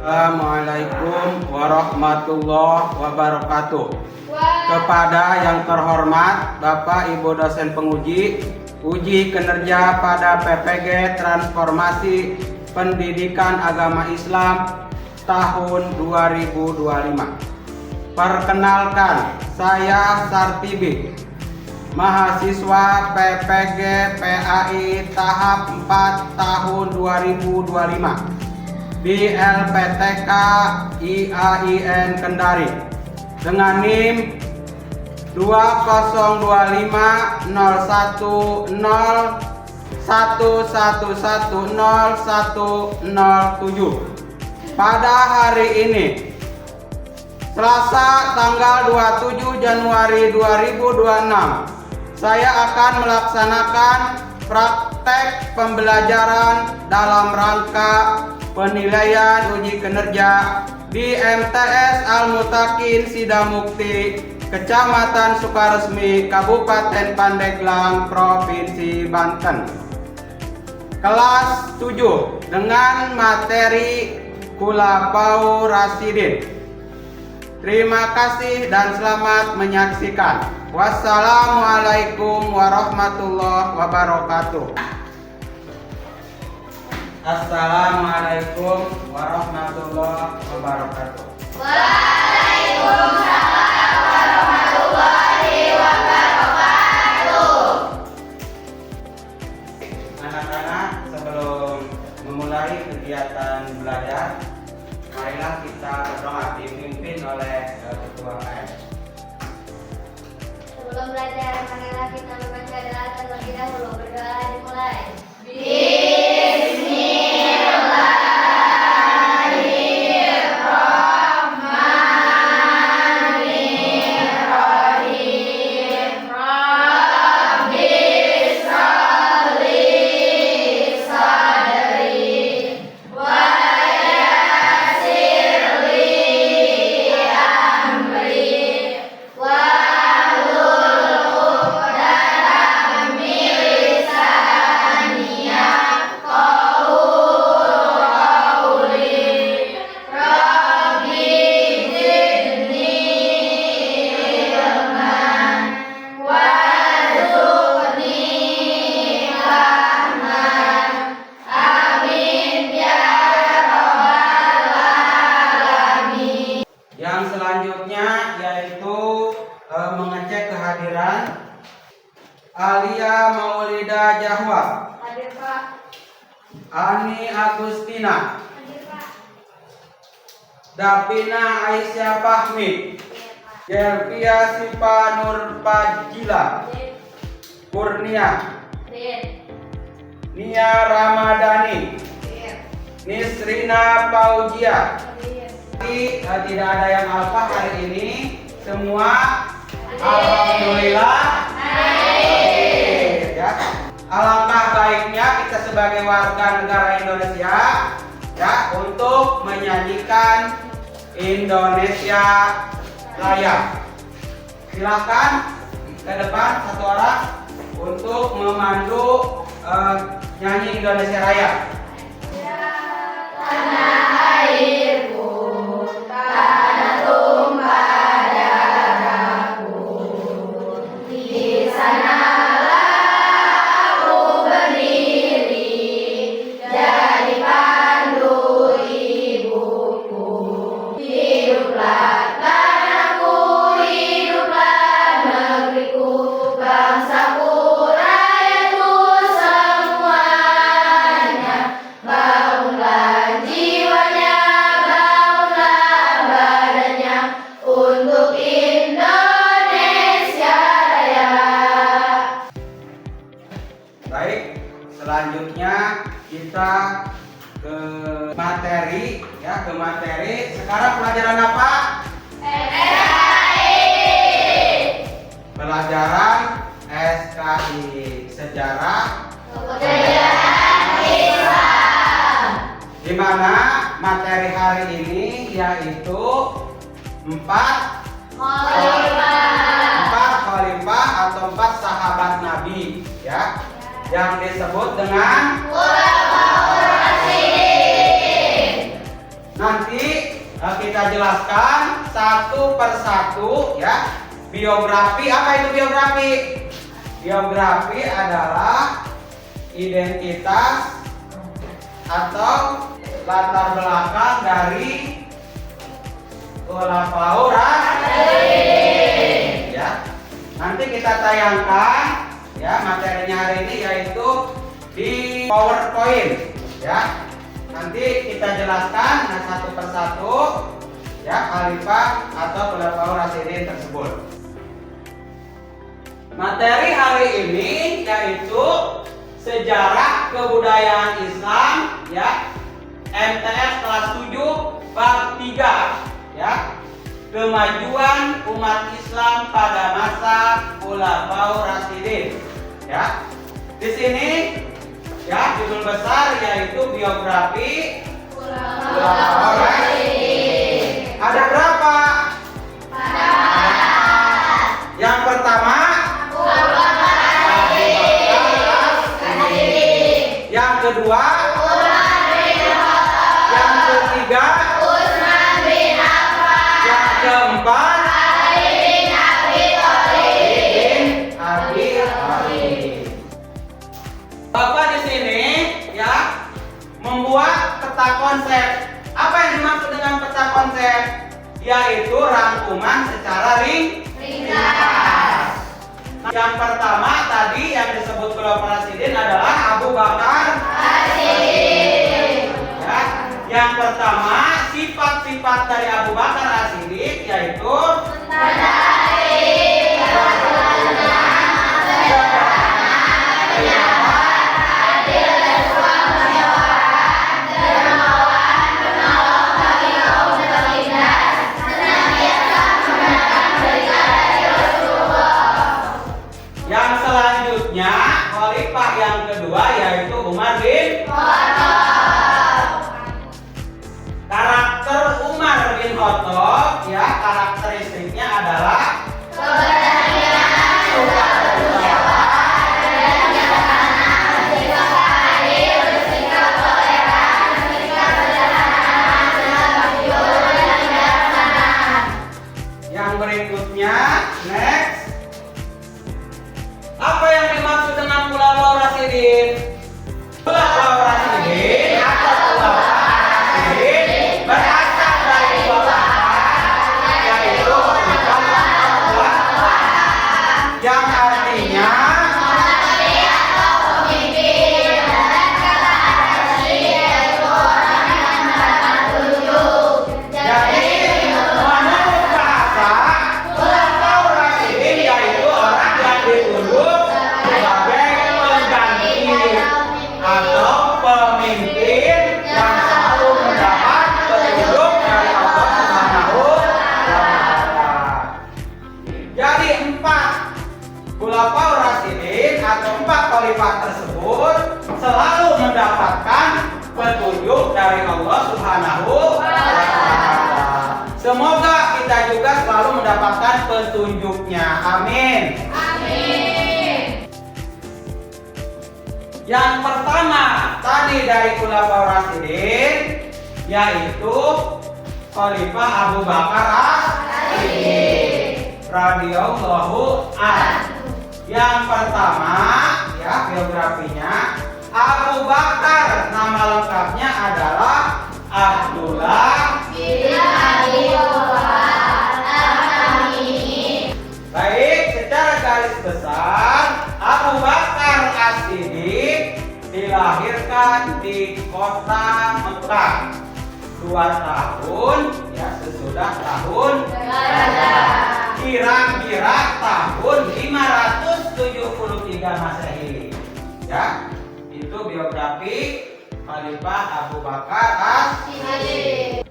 Assalamualaikum warahmatullahi wabarakatuh. Kepada yang terhormat Bapak Ibu dosen penguji uji kinerja pada PPG Transformasi Pendidikan Agama Islam tahun 2025. Perkenalkan, saya Sartibi, mahasiswa PPG PAI tahap 4 tahun 2025 di LPTK IAIN Kendari dengan NIM 20250111101007. Pada hari ini, Selasa tanggal 27 Januari 2026, saya akan melaksanakan praktek pembelajaran dalam rangka penilaian uji kinerja di MTS Al-Mutakin Sidamukti, Kecamatan Sukaresmi, Kabupaten Pandeglang, Provinsi Banten. Kelas 7 dengan materi Khulafaur Rasyidin. Terima kasih dan selamat menyaksikan. Wassalamualaikum warahmatullahi wabarakatuh. Assalamualaikum warahmatullahi wabarakatuh. Waalaikumsalam warahmatullahi wabarakatuh. Anak-anak, sebelum memulai kegiatan belajar, marilah kita berdoa dipimpin oleh Ketua KM. Sebelum belajar, marilah kita membaca doa terlebih dahulu. Berdoa dimulai. Yang selanjutnya yaitu mengecek kehadiran Alia Maulida Jahwa, Hadir Pak. Ani Agustina, Hadir Pak. Davina Aisyah Fahmi, Gelvia Sipa Nur Fajila, Hadir. Kurnia, Hadir. Nia Ramadhani, Hadir. Nisrina Paujia. Hadir. Tidak ada yang alfa hari ini, semua alhamdulillah hadir, ya. Alangkah baiknya kita sebagai warga negara Indonesia ya untuk menyanyikan Indonesia Raya. Silakan ke depan satu orang untuk memandu nyanyi Indonesia Raya. Tanah airku, tanah tumpah darahku, di sanalah aku berdiri, jadi pandu ibuku. Hiduplah tanahku, hiduplah negeriku, bangsaku, rakyatku semuanya. Bangunlah jiwanya, bangunlah badannya untuk Indonesia Raya. Baik, selanjutnya kita ke materi ya, ke materi. Sekarang pelajaran apa? Pelajaran SKI, sejarah Kebudayaan Islam. di mana materi hari ini yaitu empat khalifah atau empat sahabat Nabi ya, yang disebut dengan Khulafaur Rasyidin. Nanti kita jelaskan satu persatu ya. Biografi, apa itu biografi? Biografi adalah identitas atau latar belakang dari Khulafaur Rasyidin ya. Nanti kita tayangkan ya materinya hari ini yaitu di PowerPoint ya. Nanti kita jelaskan satu persatu ya khalifah atau Khulafaur Rasyidin tersebut. Materi hari ini yaitu sejarah kebudayaan Islam ya. MTS kelas 7 bab 3 ya. Kemajuan umat Islam pada masa Khulafaur Rasyidin ya. Di sini ya judul besar yaitu biografi Khulafaur Rasyidin. Ada berapa? Yang pertama Abu Bakar As-Siddiq. Yang kedua yang ketiga Utsman bin Affan. Yang keempat Ali bin Abi Thalib. Bapak di sini ya membuat peta konsep. Apa yang dimaksud dengan peta konsep? Yaitu rangkuman secara ringkas. Yang pertama tadi yang disebut Khulafaur Rasyidin adalah Abu Bakar As-Siddiq. Ya. Yang pertama sifat-sifat dari Abu Bakar As-Siddiq yaitu khalifah yang kedua yaitu Umar bin Khattab. Karakter Umar bin Khattab ya karakteristiknya adalah keberanian, bersikap toleran, bersikap sederhana, jujur dan bijaksana. Yang berikutnya next. Apa yang dimaksud dengan Khulafaur Rasyidin? Khulafaur Rasyidin atau Khulafaur Rasyidin berasal dari dua kata yaitu yang artinya pemimpin dan kata asli yaitu orang yang mendapat petunjuk. Jadi menurut bahasa Khulafaur Rasyidin yaitu orang yang ditunjuk sebagai pengganti atau pemimpin yang selalu mendapat petunjuk dari Allah Subhanahu wa Ta'ala. Jadi 4 Khulafaur Rasyidin atau 4 khalifah tersebut selalu mendapatkan petunjuk dari Allah Subhanahu wa Ta'ala. Semoga kita juga selalu mendapatkan petunjuknya. Amin. Yang pertama tadi dari Khulafaur Rasyidin yaitu Khalifah Abu Bakar As-Siddiq radhiyallahu anhu. Yang pertama ya biografinya Abu Bakar, nama lengkapnya adalah Abdullah bin Abi Al-Hamid. Baik, secara garis besar Abu Bakar As-Siddiq dilahirkan di kota Mekah 2 tahun ya sesudah tahun kira-kira tahun 573 Masehi ya. Itu biografi Khalifah Abu Bakar As-Siddiq.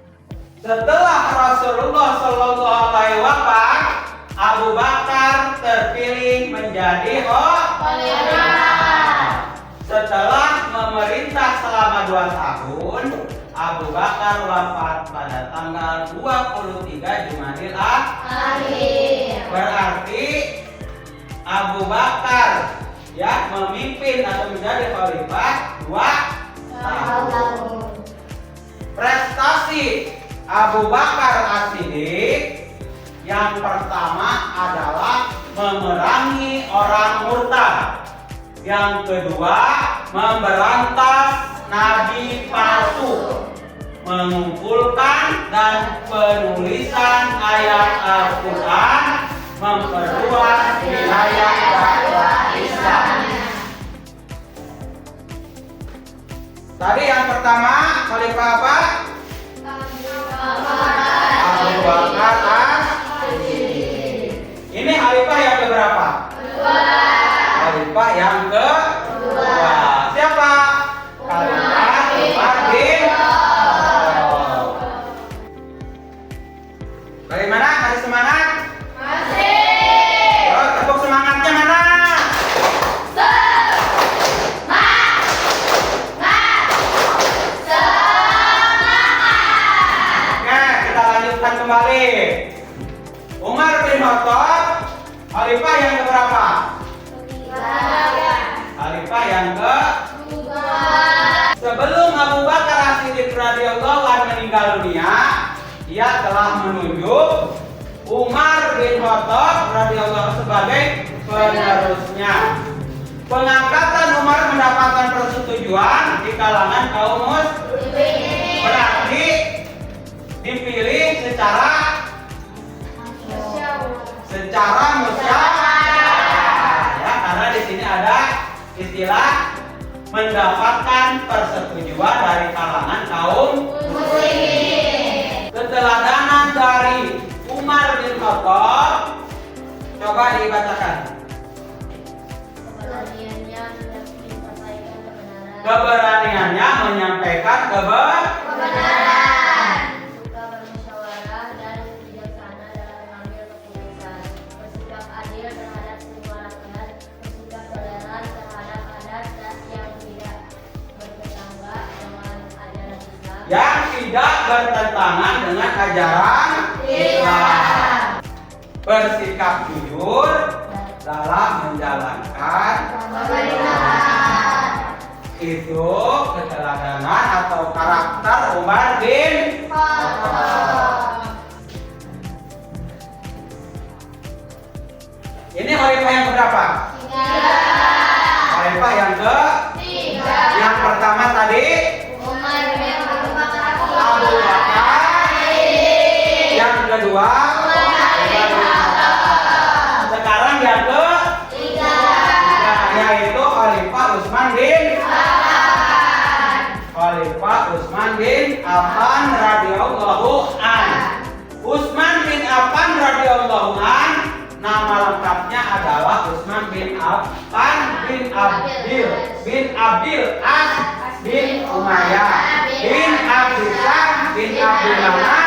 Setelah Rasulullah Shallallahu Alaihi Wasallam, Abu Bakar terpilih menjadi khalifah. Setelah memerintah selama 2 tahun, Abu Bakar wafat pada tanggal 23 Jumadil Akhir. Berarti Abu Bakar ya memimpin atau menjadi khalifah 2 tahun. Prestasi Abu Bakar As-Siddiq yang pertama adalah memerangi orang murtad. Yang kedua, memberantas nabi palsu, mengumpulkan dan penulisan ayat Al-Quran, memperluas wilayah dakwah Islam. Tadi yang pertama, khalifah apa? Abu Bakar As-Siddiq. Ini khalifah yang keberapa? Khalifah yang kedua. Siapa? Khalifah Umar bin Khattab. Bagaimana? Masih semangat? Masih. Oh, tepuk semangatnya mana? Kembali. Umar bin Khattab khalifah yang keberapa? Khalifah yang kedua. Sebelum Abu Bakar As-Siddiq radhiyallahu anhu meninggal dunia, ia telah menunjuk Umar bin Khattab radhiyallahu anhu sebagai penerusnya. Pengangkatan Umar mendapatkan persetujuan di kalangan kaum muslimin. Berarti dipilih secara musyawarah, ya, karena di sini ada istilah mendapatkan persetujuan dari kalangan kaum muslimin. Keteladanan dari Umar bin Khattab coba dibacakan. Keberaniannya menyampaikan kebenaran. Yang tidak bertentangan dengan ajaran Islam. Bersikap jujur dalam menjalankan pemerintahan. Itu keteladanan atau karakter Umar bin Khattab. Ini khalifah yang keberapa? Khalifah yang ketiga. Yang pertama tadi Umar bin Khattab. Abu Bakar. Yang kedua Umar bin Khattab. Sekarang yang ketiga, yaitu Khalifah Utsman bin Affan. Khalifah Utsman bin Affan radhiyallahu an. Utsman bin Affan radhiyallahu an, nama lengkapnya adalah Utsman bin Affan bin Abdil As bin Umayyah bin Abdillah bin Abdul Manaf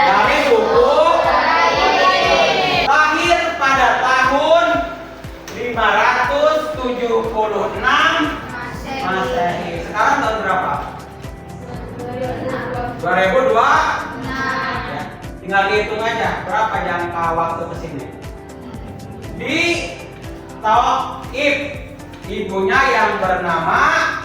dari suku lahir pada tahun 576 Masehi. Sekarang tahun berapa? 2002. Ya, tinggal dihitung aja berapa jangka waktu kesini. Di Taif, ibunya yang bernama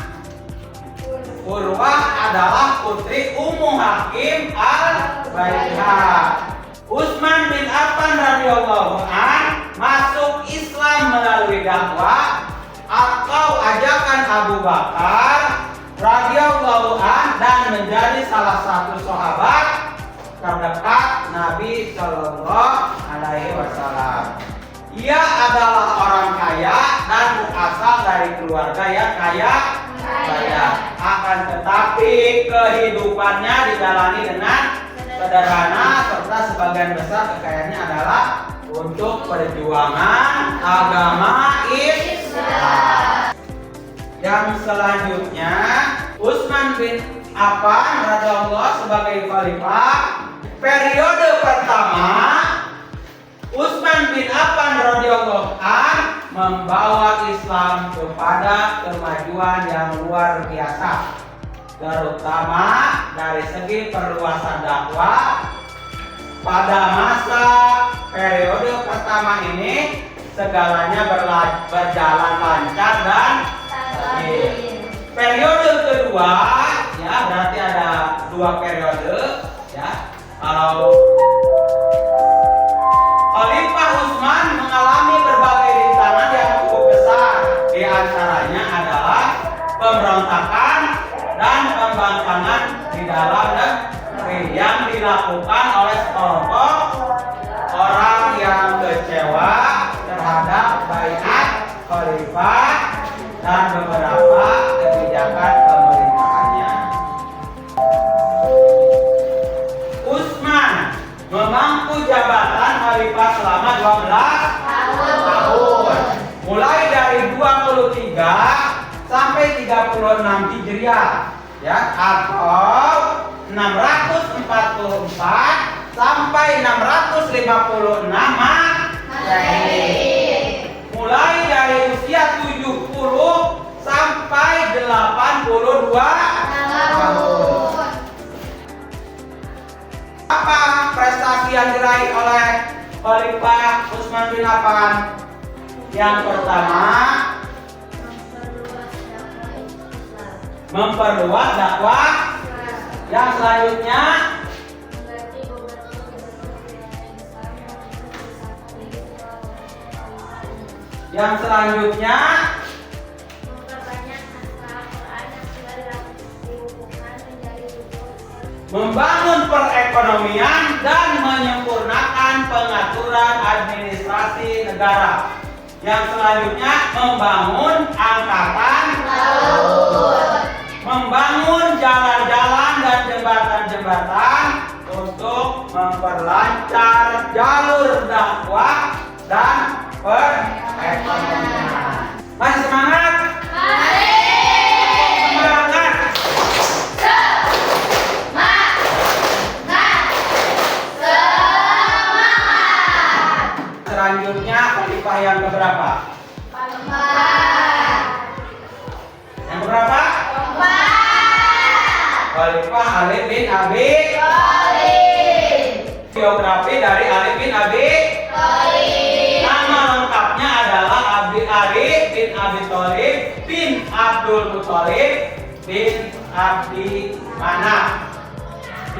Urwah adalah putri Ummu Hakim al-Baihah. Utsman bin Affan radhiyallahu an masuk Islam melalui dakwah atau ajakan Abu Bakar radhiyallahu an dan menjadi salah satu sahabat terdekat Nabi Shallallahu Alaihi Wasallam. Ia adalah orang kaya dan berasal dari keluarga yang kaya. Akan tetapi kehidupannya dijalani dengan sederhana serta sebagian besar kekayaannya adalah untuk perjuangan agama Islam. Yang selanjutnya, Utsman bin Affan radhiyallahu sebagai khalifah. Periode pertama, Utsman bin Affan radhiyallahu an membawa Islam kepada kemajuan yang luar biasa, terutama dari segi perluasan dakwah. Pada masa periode pertama ini segalanya berjalan lancar dan stabil. Periode kedua, ya berarti ada 2 periode ya. Kalau Khalifah Utsman mengalami berbagai rintangan yang cukup besar. Di antaranya adalah pemberontakan dan pembangkangan di dalam negeri yang dilakukan oleh sekelompok orang yang kecewa terhadap baiat Khalifah dan beberapa kebijakan pemerintahannya. Utsman memangku jabatan Khalifah selama 12 tahun, mulai dari 23 sampai 36 Hijriah ya, atau 644 sampai 656 Masehi. Mulai dari usia 70 sampai 82 tahun. Apa prestasi yang diraih oleh Khalifah Utsman bin Affan? Yang pertama, memperluas dakwah. Yang selanjutnya, membangun perekonomian dan menyempurnakan pengaturan administrasi negara. Yang selanjutnya, membangun angkatan laut, membangun jalan-jalan dan jembatan-jembatan untuk memperlancar jalur dakwah dan perekonomian. Masih semangat? Semangat! Selanjutnya khalifah yang keberapa? Yang keberapa? Khalifah Ali bin Abi Thalib. Biografi dari Ali bin Abi Thalib. Nama lengkapnya adalah Ali bin Abi Thalib bin Abdul Muthalib bin Abdi Manaf.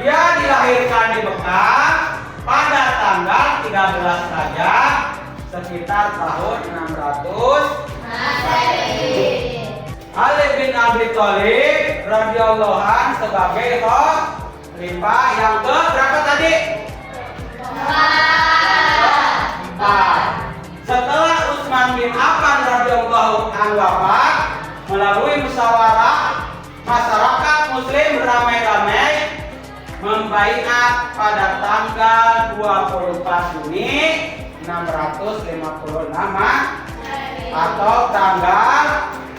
Dia dilahirkan di Mekah pada tanggal 13 Rajab sekitar tahun 600 Masehi. Ali bin Abi Thalib radhiyallahu anhu sebagai khalifah yang ke berapa tadi? 4. Setelah Utsman bin Affan radhiyallahu anhu wafat, melalui musyawarah masyarakat muslim ramai-ramai membaiat pada tanggal 24 Juni 656 atau tanggal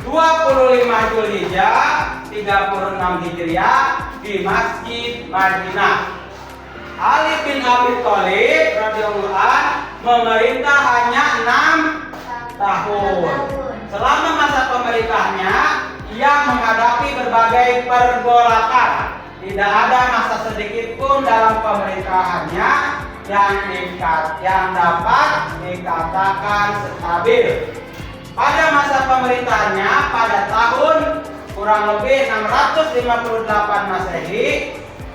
25 Zulhijjah 36 Hijriah di Masjid Madinah. Ali bin Abi Thalib radhiyallahu anhu memerintah hanya 6 tahun. Selama masa pemerintahnya, ia menghadapi berbagai pergolakan. Tidak ada masa sedikit pun dalam pemerintahannya yang dapat dikatakan stabil. Pada masa pemerintahannya pada tahun kurang lebih 658 Masehi,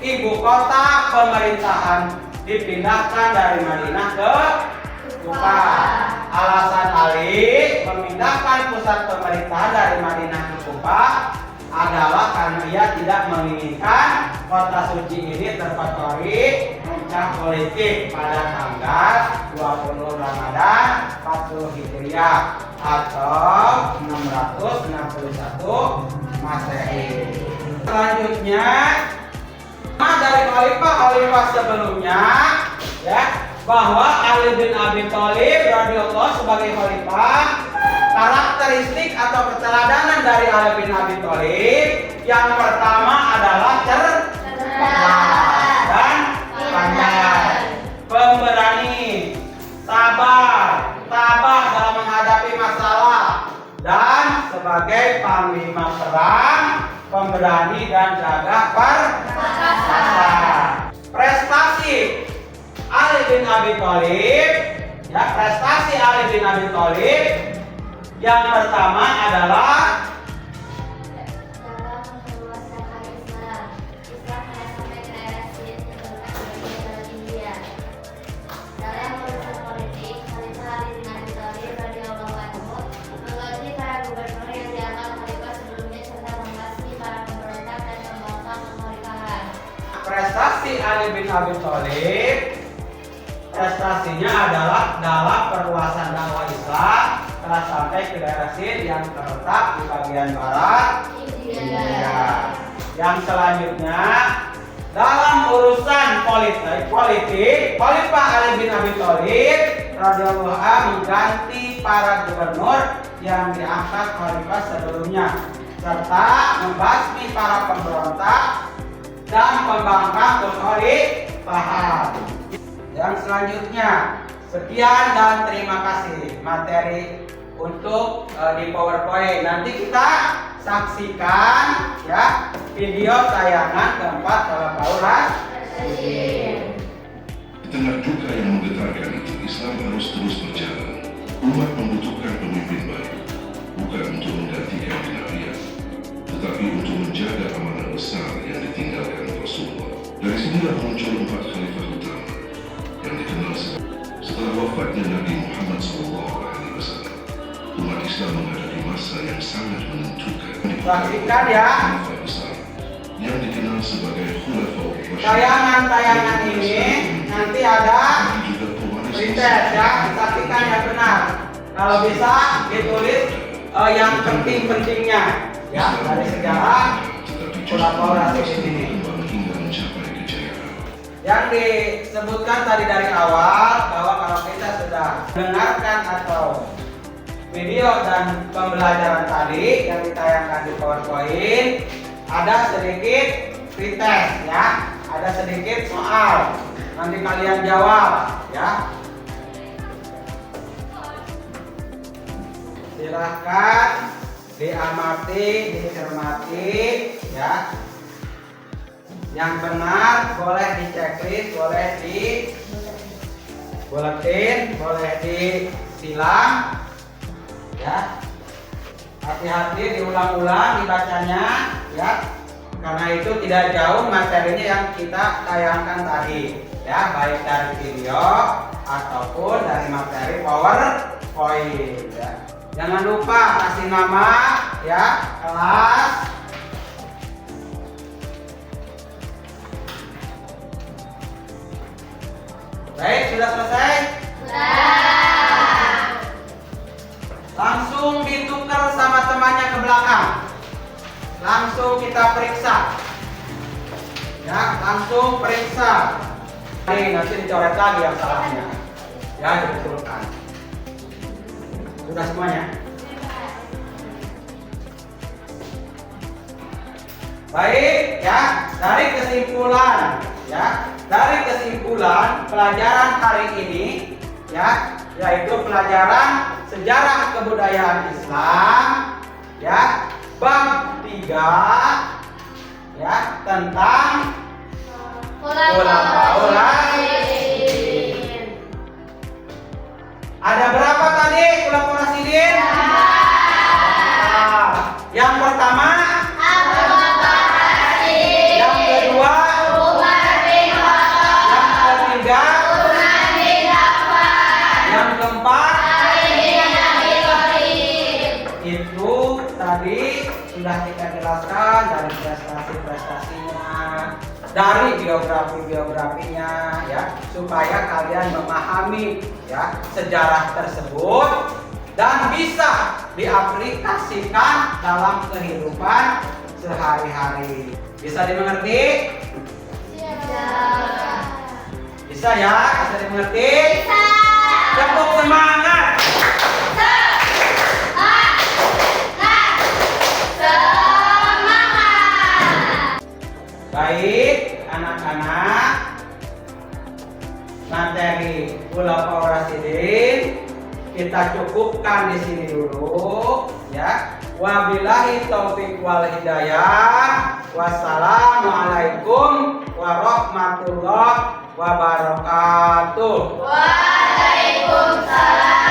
ibu kota pemerintahan dipindahkan dari Madinah ke Kufah. Alasan Ali memindahkan pusat pemerintahan dari Madinah ke Kufah adalah karena ia tidak menginginkan kota suci ini terpatri puncak politik pada tanggal 20 Ramadan 40 Hijriah atau 661 Masehi. Selanjutnya, dari khalifah sebelumnya ya, bahwa Ali bin Abi Thalib radhiyallahu sebagai khalifah, karakteristik atau keteladanan dari Ali bin Abi Thalib yang pertama adalah cerdas dan pandai, pemberani, sabar, tabah dalam menghadapi masalah, dan sebagai panglima perang, pemberani dan gagah perkasa. Prestasi Ali bin Abi Thalib, ya, prestasi Ali bin Abi Thalib yang pertama adalah Ali bin Abi Thalib prestasinya adalah dalam perluasan dakwah Islam telah sampai ke daerah Sind yang terletak di bagian barat India. Yang selanjutnya dalam urusan politik, Khalifah Ali bin Abi Thalib radhiyallahu anhu mengganti para gubernur yang diangkat khalifah sebelumnya serta membasmi para pemberontak dan pembangkang kekhalifahan. Yang selanjutnya, sekian dan terima kasih materi untuk di PowerPoint. Nanti kita saksikan ya video tayangan keempat Khalifah Rasyidin. Di tengah duka yang menggetarkan itu, Islam harus terus berjalan. Umat membutuhkan pemimpin baik, bukan untuk menggantikan kenabian, tetapi untuk menjaga amanah besar yang ditinggalkan Rasulullah. Dari sinilah muncul 4 khalifah utama yang dikenal setelah wafatnya Nabi Muhammad SAW. Umat Islam menghadapi masa yang sangat menentukan. Saksikan ya. Khalifah besar yang dikenal sebagai Khulafaur Rasyidin. Tayangan ini nanti ada riset ya, disaksikan yang benar. Kalau bisa ditulis yang penting-pentingnya ya dari sejarah Khulafaur Rasyidin ini. Yang disebutkan tadi dari awal bahwa kalau kita sudah mendengarkan atau video dan pembelajaran tadi yang ditayangkan di PowerPoint, ada sedikit pretest ya, ada sedikit soal. Nanti kalian jawab ya. Silahkan diamati, dicermati ya. Yang benar boleh diceklis, boleh di buletin, boleh disilang ya. Hati-hati diulang-ulang dibacanya ya, karena itu tidak jauh materinya yang kita tayangkan tadi ya, baik dari video ataupun dari materi PowerPoint ya. Jangan lupa kasih nama ya, kelas. Baik, sudah selesai? Langsung ditukar sama temannya ke belakang. Langsung kita periksa. Ya, langsung periksa. Nanti dicoret lagi yang salahnya. Ya, dibetulkan. Sudah semuanya? Baik, ya. Dari kesimpulan pelajaran hari ini ya, yaitu pelajaran sejarah kebudayaan Islam ya, bab 3 ya, tentang Khulafaur Rasyidin. Ada berapa tadi Khulafaur Rasyidin? Yang pertama yang kedua, yang ketiga, yang keempat, itu tadi sudah kita jelaskan dari prestasi-prestasinya, dari biografinya ya, supaya kalian memahami ya sejarah tersebut dan bisa diaplikasikan dalam kehidupan sehari-hari. Bisa dimengerti? Bisa ya? Bisa dimengerti? Tepuk semangat! Baik, anak-anak, materi Khulafaur Rasyidin kita cukupkan di sini dulu ya. Wabillahi taufik wal hidayah. Wassalamualaikum warahmatullahi wabarakatuh. Waalaikumsalam.